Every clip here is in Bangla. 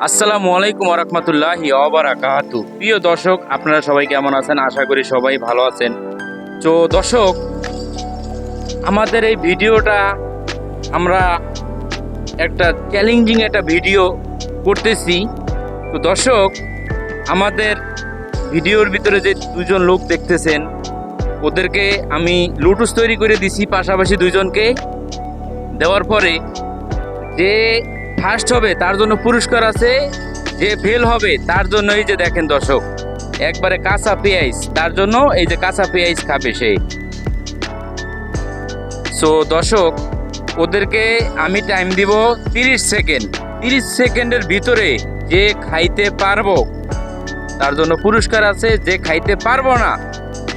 আসসালামু আলাইকুম ওয়া বারাকাতু। প্রিয় দর্শক, আপনারা সবাই কেমন আছেন? আশা করি সবাই ভালো আছেন। তো দর্শক, আমাদের এই ভিডিওটা আমরা একটা চ্যালেঞ্জিং একটা ভিডিও করতেছি। তো দর্শক, আমাদের ভিডিওর ভিতরে যে দুজন লোক দেখতেছেন, ওদেরকে আমি লুটুস তৈরি করে দিছি পাশাপাশি দুইজনকে। দেওয়ার পরে যে ফার্স্ট হবে তার জন্য পুরস্কার আছে, যে ফেল হবে তার জন্য এই যে দেখেন দর্শক, একবারে কাঁচা পেঁয়াজ, তার জন্য এই যে কাঁচা পেঁয়াজ খাবে সে। সো দর্শক, ওদেরকে আমি টাইম দিব 30 সেকেন্ড। 30 সেকেন্ডের ভিতরে যে খাইতে পারবো তার জন্য পুরস্কার আছে, যে খাইতে পারবো না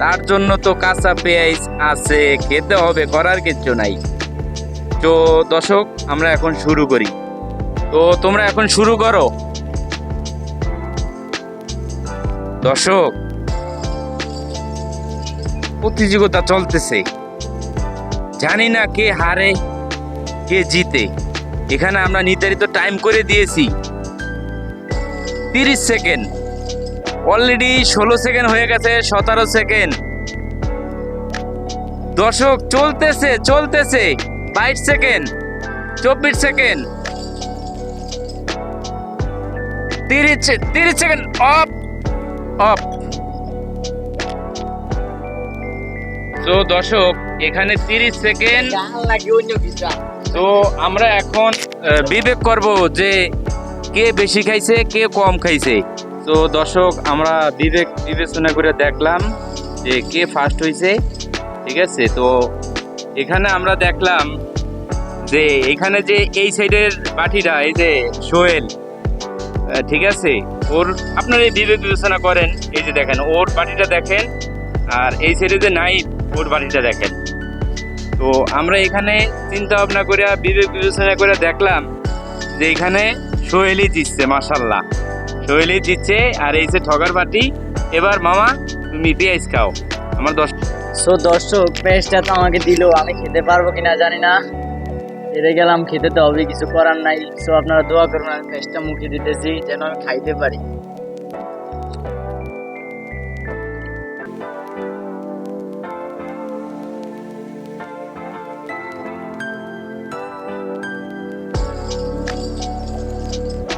তার জন্য তো কাঁচা পেঁয়াজ আছে, খেতে হবে, করার কিচ্ছু নাই। তো দর্শক, আমরা এখন শুরু করি। তো তোমরা এখন শুরু করো। দর্শক, প্রতিযোগিতা চলতেছে, জানি না কে হারে কে জিতে। এখানে আমরা নির্ধারিত টাইম করে দিয়েছি 30 সেকেন্ড। অলরেডি 16 সেকেন্ড হয়ে গেছে, 17 সেকেন্ড। দর্শক, চলতেছে 22 second, 24 second, 30 second. Of of. তো দর্শক, এখানে 30 সেকেন্ড। তো আমরা এখন বিবেক করব যে কে বেশি খাইছে কে কম খাইছে। তো দর্শক, আমরা বিবেচনা করে দেখলাম যে কে ফার্স্ট হয়েছে, ঠিক আছে। তো এখানে আমরা দেখলাম যে এখানে যে এই সাইডের বাটিটা, এই যে সোহেল, ঠিক আছে, ওর আপনারা এই বিবেচনা করেন, এই যে দেখেন ওর বাটিটা দেখেন, আর এই সাইডে যে নাই ওর বাটিটা দেখেন। তো আমরা এখানে চিন্তা ভাবনা করে বিবেচনা করে দেখলাম যে এখানে সোহেলই জিতছে, মাশাল্লাহ সোহেলই জিতছে। আর এই যে ঠগার বাটি, এবার মামা তুমি পেঁয়াজ খাও। আমার দর্শক, পেঁয়াজটা তো আমাকে দিল, আমি খেতে পারবো কিনা জানি না, হেরে গেলাম, খেতে তো হবে, কিছু করার নাই। সো আপনারা দোয়া করুন, আমি পেঁয়াজটা মুখে দিতেছি যেন আমি খাইতে পারি।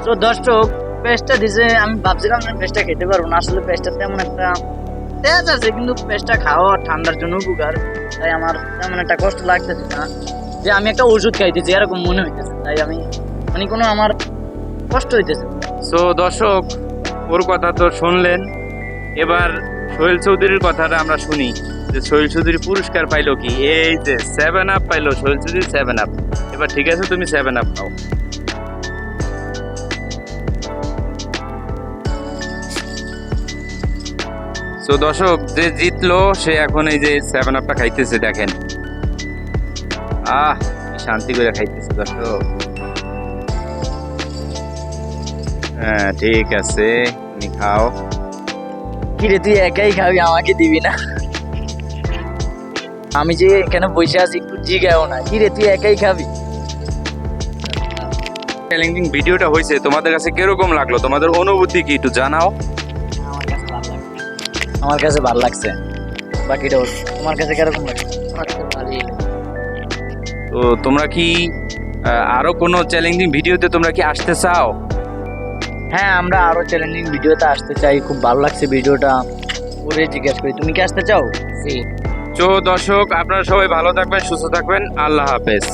তো দর্শক, পেঁয়াজটা দিছে, আমি ভাবছিলাম না পেঁয়াজটা খেতে পারবো না, আসলে পেঁয়াজটা তেমন একটা তেজ আছে, কিন্তু পেঁয়াজটা খাওয়া ঠান্ডার জন্য উপকার, তাই আমার তেমন একটা কষ্ট লাগতেছে না, যে আমি একটা ওষুধ খাইতেছি এরকম মনে হইতেছে, তাই আমি মানে কোনো আমার কষ্ট হইতেছে। সো দর্শক, ওর কথা তো শুনলেন, এবার সোহেল চৌধুরীর কথাটা আমরা শুনি যে সোহেল চৌধুরী পুরস্কার পাইলো কি। এই যে 7 আপ পাইলো সোহেল চৌধুরী, 7 আপ। এবার ঠিক আছে, তুমি 7 আপ খাও। তো দর্শক, যে জিতলো সে এখন এই যে 7 আপটা খাইতেছে, দেখেন কি শান্তি করে খাইতেছে দর্শক। হ্যাঁ, ঠিক আছে, তুমি খাও। কিরে, তুই একাই খাবি, আমাকে দিবি না? আমি যে এখানে বসে আছি একটু জিগাও না, কিরে তুই একাই খাবি? চ্যালেঞ্জিং ভিডিওটা হয়েছে, তোমাদের কাছে কিরকম লাগলো, তোমাদের অনুভূতি কি একটু জানাও। আমার কাছে ভালো লাগছে, বাকিটা তোমার কাছে কিরকম লাগছে? তো তোমরা কি আরো কোনো চ্যালেঞ্জিং ভিডিওতে তোমরা কি আসতে চাও? হ্যাঁ, আমরা আরো চ্যালেঞ্জিং ভিডিওতে আসতে চাই, খুব ভালো লাগছে ভিডিওটা, ওরে জিজ্ঞেস করি তুমি কি আসতে চাও? তো দর্শক, আপনারা সবাই ভালো থাকবেন, সুস্থ থাকবেন, আল্লাহ হাফেজ।